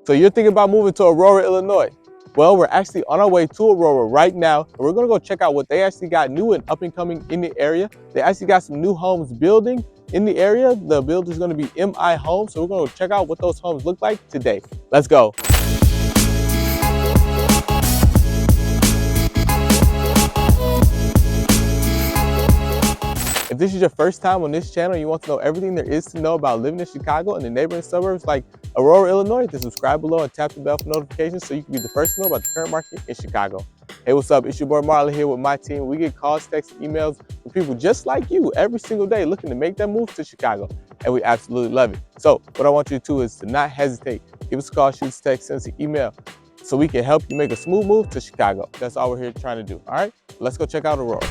So you're thinking about moving to Aurora, Illinois. Well, we're actually on our way to Aurora right now, and we're gonna go check out what they actually got new and up and coming in the area. They actually got some new homes building in the area. The build is gonna be MI Homes, so we're gonna check out what those homes look like today. Let's go. If this is your first time on this channel and you want to know everything there is to know about living in Chicago and the neighboring suburbs like Aurora, Illinois, then subscribe below and tap the bell for notifications so you can be the first to know about the current market in Chicago. Hey, what's up? It's your boy Marlon here with my team. We get calls, texts, and emails from people just like you every single day looking to make that move to Chicago, and we absolutely love it. So what I want you to do is to not hesitate. Give us a call, shoot us a text, send us an email so we can help you make a smooth move to Chicago. That's all we're here trying to do, all right? Let's go check out Aurora.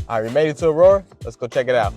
All right, we made it to Aurora. Let's go check it out.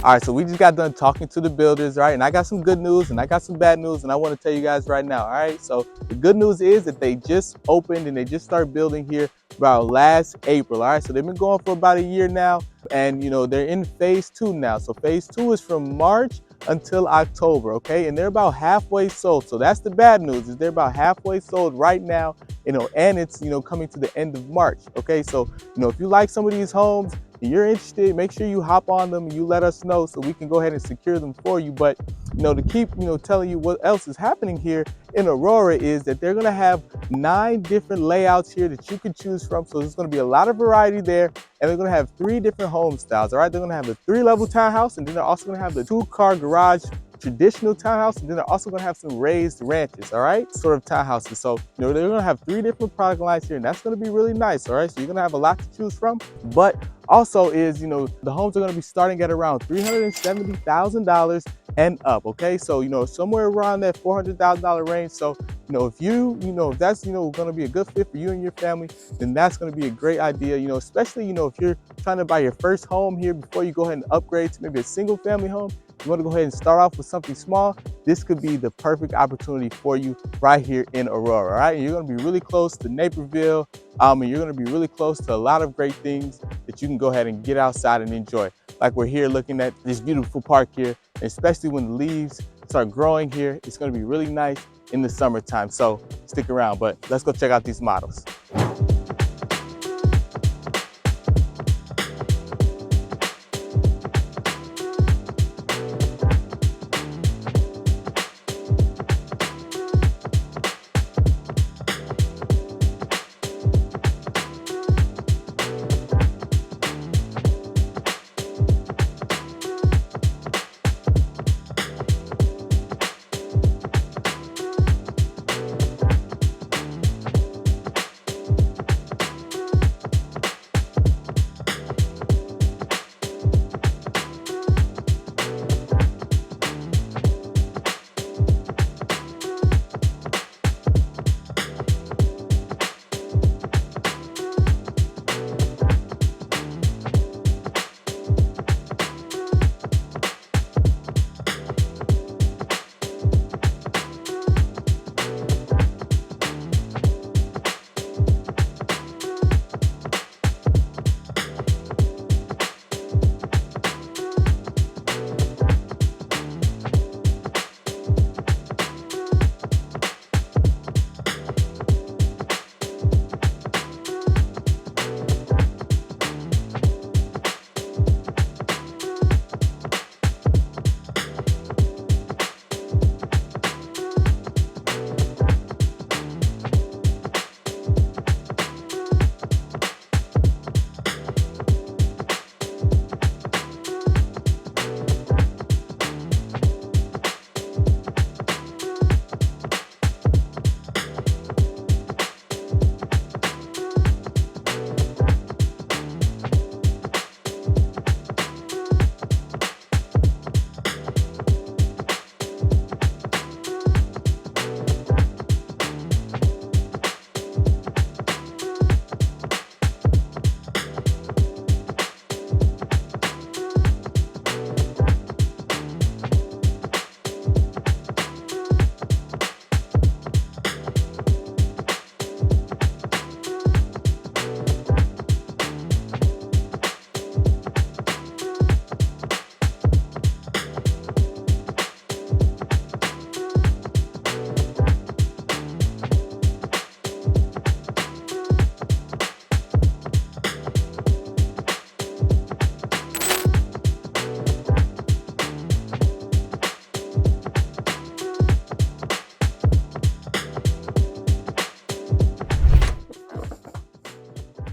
All right, so we just got done talking to the builders, right? And I got some good news and I got some bad news, and I want to tell you guys right now, all right? So the good news is that they just opened and they just started building here about last April, all right? So they've been going for about a year now, and you know, they're in phase 2 now. So phase 2 is from March until October, okay? And they're about halfway sold. So that's the bad news, is they're about halfway sold right now, you know, and it's, you know, coming to the end of March, okay? So, you know, if you like some of these homes, and you're interested, make sure you hop on them and you let us know so we can go ahead and secure them for you. But, you know, to keep, you know, telling you what else is happening here in Aurora is that they're gonna have 9 different layouts here that you can choose from. So there's gonna be a lot of variety there, and they're gonna have 3 different home styles, all right? They're gonna have the 3-level townhouse, and then they're also gonna have the 2-car garage traditional townhouse, and then they're also gonna have some raised ranches, all right? Sort of townhouses. So, you know, they're gonna have 3 different product lines here, and that's gonna be really nice, all right? So you're gonna have a lot to choose from, but also is, you know, the homes are gonna be starting at around $370,000 and up, okay? So, you know, somewhere around that $400,000 range. So, you know, if that's, you know, gonna be a good fit for you and your family, then that's gonna be a great idea, you know, especially, you know, if you're trying to buy your first home here before you go ahead and upgrade to maybe a single family home. You want to go ahead and start off with something small, this could be the perfect opportunity for you right here in Aurora, all right? And you're going to be really close to Naperville, and you're going to be really close to a lot of great things that you can go ahead and get outside and enjoy. Like we're here looking at this beautiful park here, and especially when the leaves start growing here, it's going to be really nice in the summertime. So stick around, but let's go check out these models.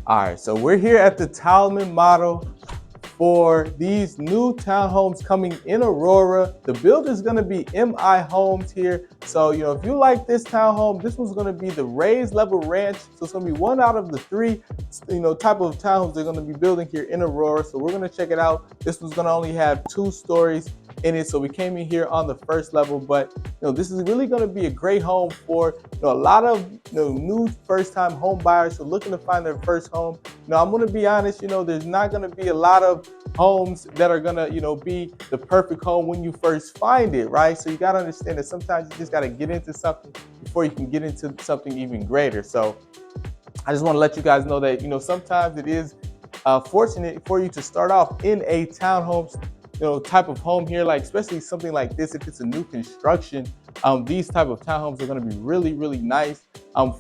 All right, so we're here at the Talman model for these new townhomes coming in Aurora. The build is gonna be MI Homes here. So, if you like this townhome, this one's gonna be the raised level ranch. So it's gonna be one out of the three, type of townhomes they're gonna be building here in Aurora. So we're gonna check it out. This one's gonna only have 2 stories in it. So we came in here on the first level, but this is really gonna be a great home for a lot of new first-time home buyers who are looking to find their first home. I'm gonna be honest, there's not gonna be a lot of homes that are gonna be the perfect home when you first find it, right? So you gotta understand that sometimes you just gotta get into something before you can get into something even greater. So I just want to let you guys know that sometimes it is fortunate for you to start off in a townhome type of home here, like especially something like this. If it's a new construction, these type of townhomes are going to be really, really nice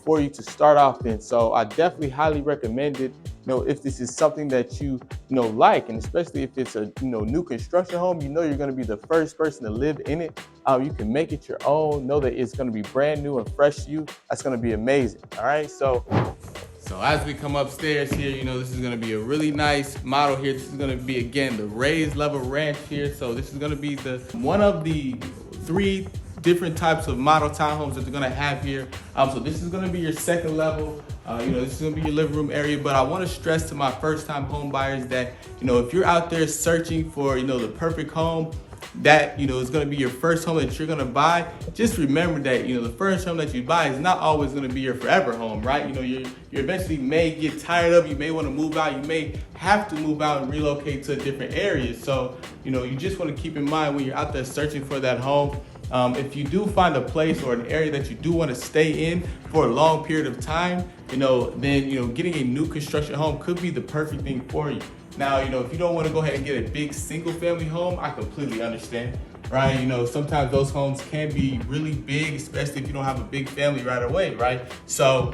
for you to start off in. So I definitely highly recommend it. If this is something that you like, and especially if it's a new construction home, you're going to be the first person to live in it. You can make it your own. Know that it's going to be brand new and fresh to you. That's going to be amazing. All right, so as we come upstairs here, this is gonna be a really nice model here. This is gonna be, again, the raised level ranch here. So this is gonna be one of the 3 different types of model townhomes that they're gonna have here. So this is gonna be your second level. This is gonna be your living room area, but I wanna stress to my first time home buyers that, if you're out there searching for, the perfect home, that is going to be your first home that you're going to buy, just remember that the first home that you buy is not always going to be your forever home, right? You eventually may get tired of, you may want to move out, you may have to move out and relocate to a different area. So you just want to keep in mind when you're out there searching for that home, if you do find a place or an area that you do want to stay in for a long period of time, then getting a new construction home could be the perfect thing for you. Now, if you don't want to go ahead and get a big single family home, I completely understand, right? Sometimes those homes can be really big, especially if you don't have a big family right away, right? So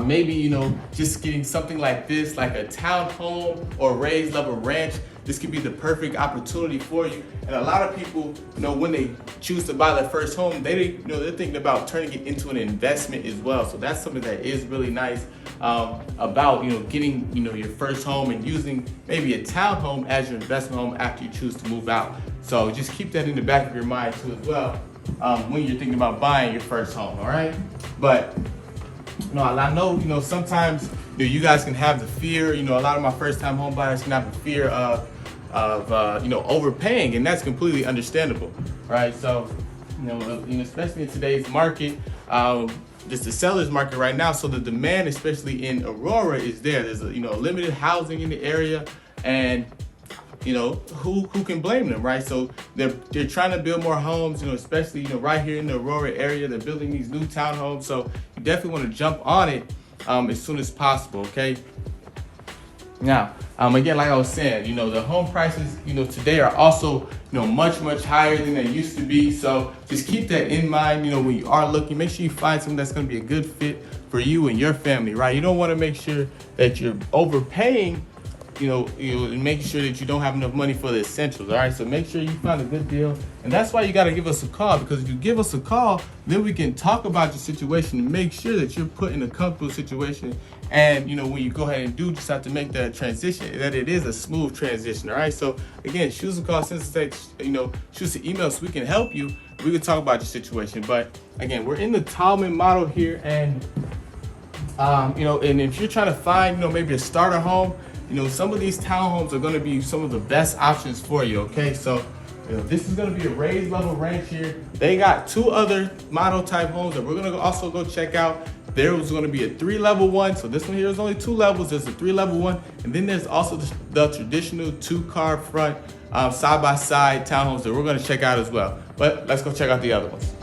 maybe, just getting something like this, like a townhome or raised level ranch, this could be the perfect opportunity for you. And a lot of people, when they choose to buy their first home, they're thinking about turning it into an investment as well. So that's something that is really nice about, getting, your first home and using maybe a townhome as your investment home after you choose to move out. So just keep that in the back of your mind too as well when you're thinking about buying your first home, all right? But I know, sometimes you guys can have the fear, a lot of my first time home buyers can have the fear of overpaying, and that's completely understandable, right? So, especially in today's market, just the seller's market right now, so the demand, especially in Aurora, is there. There's limited housing in the area, and who can blame them, right? So they're trying to build more homes, especially right here in the Aurora area. They're building these new townhomes, so you definitely want to jump on it as soon as possible. Okay. Now, again, like I was saying, the home prices, today are also, much higher than they used to be. So just keep that in mind, when you are looking. Make sure you find something that's going to be a good fit for you and your family, right? You don't want to make sure that you're overpaying, and making sure that you don't have enough money for the essentials, all right? So make sure you find a good deal. And that's why you got to give us a call, because if you give us a call, then we can talk about your situation and make sure that you're put in a comfortable situation. And, when you go ahead and just have to make that transition, that it is a smooth transition, all right? So again, shoot us a call, send us a text, shoot us an email so we can help you. We can talk about your situation. But again, we're in the Talman model here, and, and if you're trying to find, maybe a starter home, some of these townhomes are going to be some of the best options for you, okay? So, this is going to be a raised level ranch here. They got 2 other model type homes that we're going to also go check out. There was going to be a 3-level one. So this one here is only 2 levels. There's a 3-level one. And then there's also the traditional 2-car front side-by-side townhomes that we're going to check out as well. But let's go check out the other ones.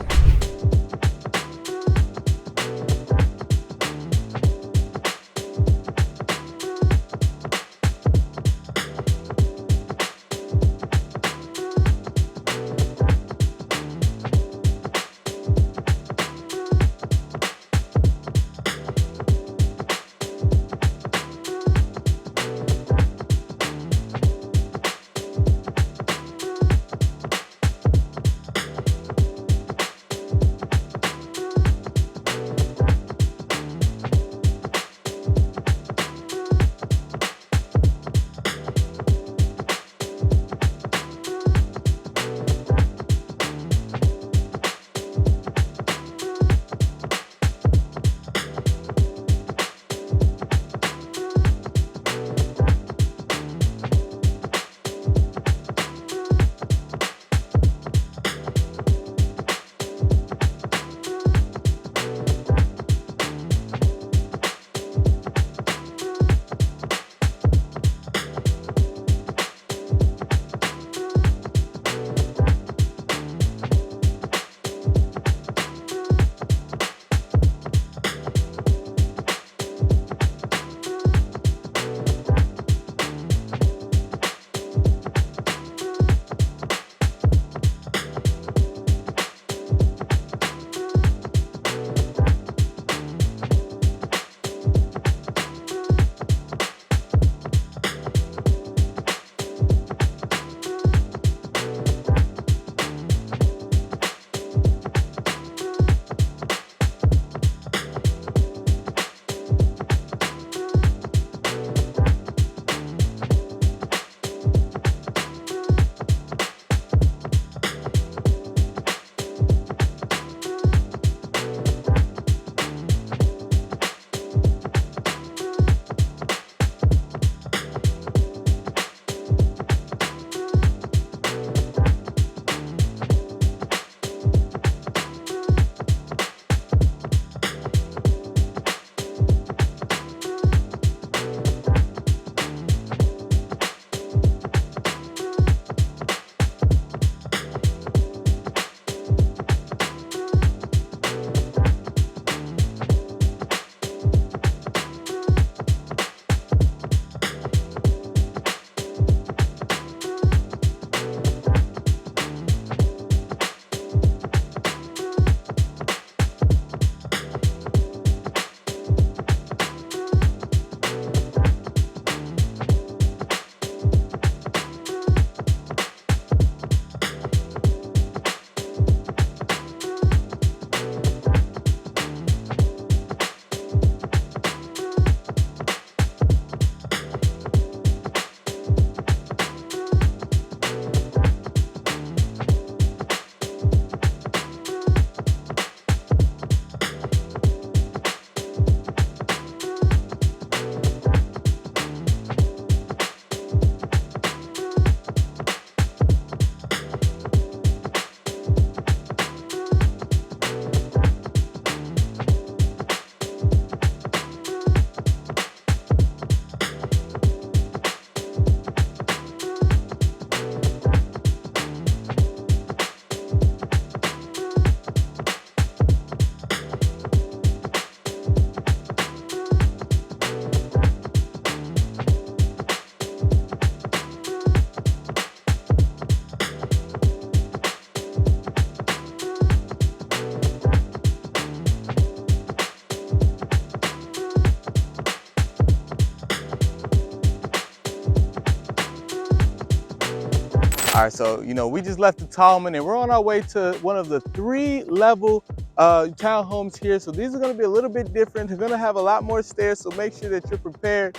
All right, so we just left the Talman and we're on our way to one of the 3-level townhomes here. So these are going to be a little bit different. They're going to have a lot more stairs, so make sure that you're prepared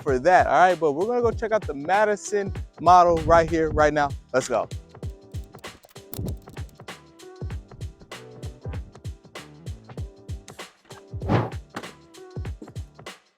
for that. All right, but we're going to go check out the Madison model right here, right now. Let's go.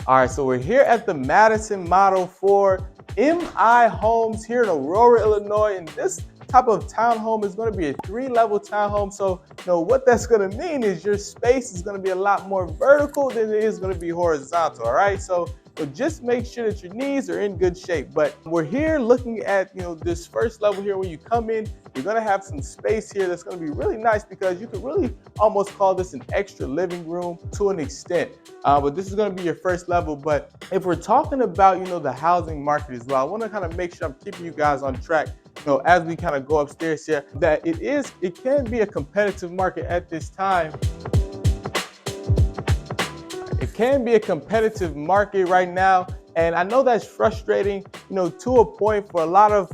All right, so we're here at the Madison model for MI Homes here in Aurora, Illinois, and this type of townhome is going to be a 3-level townhome. So, what that's going to mean is your space is going to be a lot more vertical than it is going to be horizontal. All right, so just make sure that your knees are in good shape. But we're here looking at this first level here. When you come in, you're going to have some space here that's going to be really nice, because you could really almost call this an extra living room to an extent. But this is going to be your first level. But if we're talking about the housing market as well, I want to kind of make sure I'm keeping you guys on track as we kind of go upstairs here, that it can be a competitive market at this time. It can be a competitive market right now, and I know that's frustrating, to a point for a lot of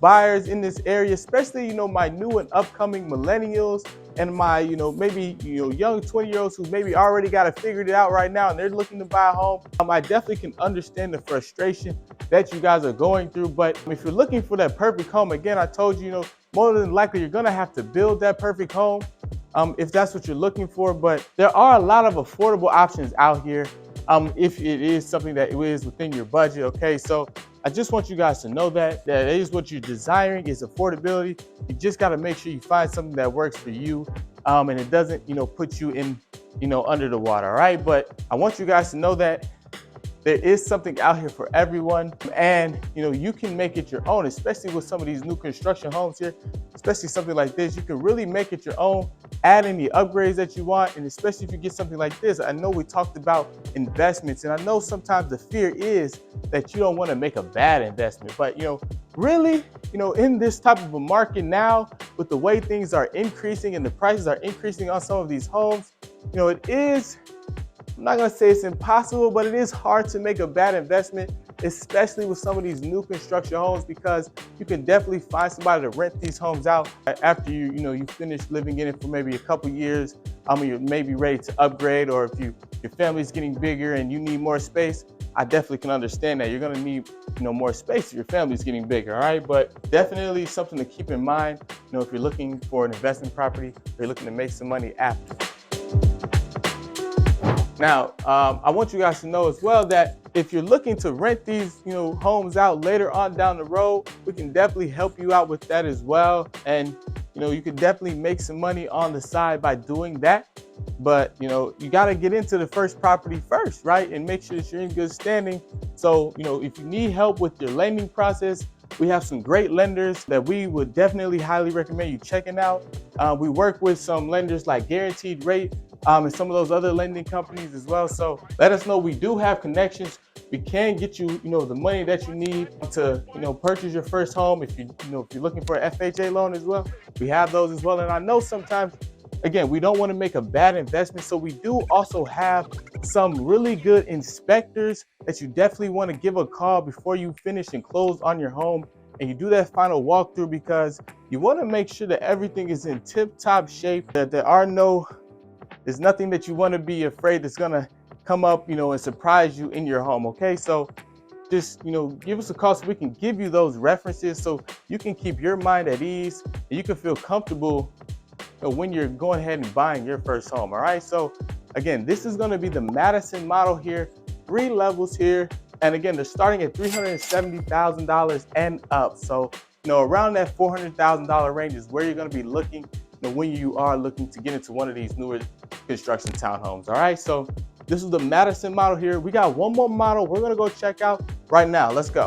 buyers in this area, especially my new and upcoming millennials and my maybe young 20-year-olds who maybe already got it figured out right now and they're looking to buy a home. I definitely can understand the frustration that you guys are going through. But if you're looking for that perfect home, again, I told you, more than likely you're gonna have to build that perfect home if that's what you're looking for. But there are a lot of affordable options out here if it is something that is within your budget. Okay, so I just want you guys to know that is what you're desiring, is affordability. You just got to make sure you find something that works for you, and it doesn't put you in under the water. All right, but I want you guys to know that there is something out here for everyone, and you can make it your own, especially with some of these new construction homes here, especially something like this. You can really make it your own, add in the upgrades that you want, and especially if you get something like this. I know we talked about investments, and I know sometimes the fear is that you don't want to make a bad investment, but really, in this type of a market now, with the way things are increasing and the prices are increasing on some of these homes, it is, I'm not going to say it's impossible, but it is hard to make a bad investment, especially with some of these new construction homes, because you can definitely find somebody to rent these homes out after you finish living in it for maybe a couple years. You're maybe ready to upgrade, or if your family's getting bigger and you need more space. I definitely can understand that you're going to need more space if your family's getting bigger. All right, but definitely something to keep in mind. If you're looking for an investment property, or you're looking to make some money after. Now, I want you guys to know as well that if you're looking to rent these, homes out later on down the road, we can definitely help you out with that as well. And, you can definitely make some money on the side by doing that. But, you got to get into the first property first, right? And make sure that you're in good standing. So, if you need help with your lending process, we have some great lenders that we would definitely highly recommend you checking out. We work with some lenders like Guaranteed Rate, and some of those other lending companies as well. So let us know. We do have connections. We can get you, the money that you need to, purchase your first home. If you, if you're looking for an FHA loan as well, we have those as well. And I know sometimes, again, we don't want to make a bad investment. So we do also have some really good inspectors that you definitely want to give a call before you finish and close on your home. And you do that final walkthrough, because you want to make sure that everything is in tip-top shape, that there's nothing that you want to be afraid that's going to come up, and surprise you in your home. Okay, so just, give us a call so we can give you those references, so you can keep your mind at ease and you can feel comfortable when you're going ahead and buying your first home. All right, so again, this is going to be the Madison model here, 3 levels here. And again, they're starting at $370,000 and up. So, around that $400,000 range is where you're going to be looking when you are looking to get into one of these newer construction townhomes. All right, so this is the Madison model here. We got one more model we're going to go check out right now. Let's go.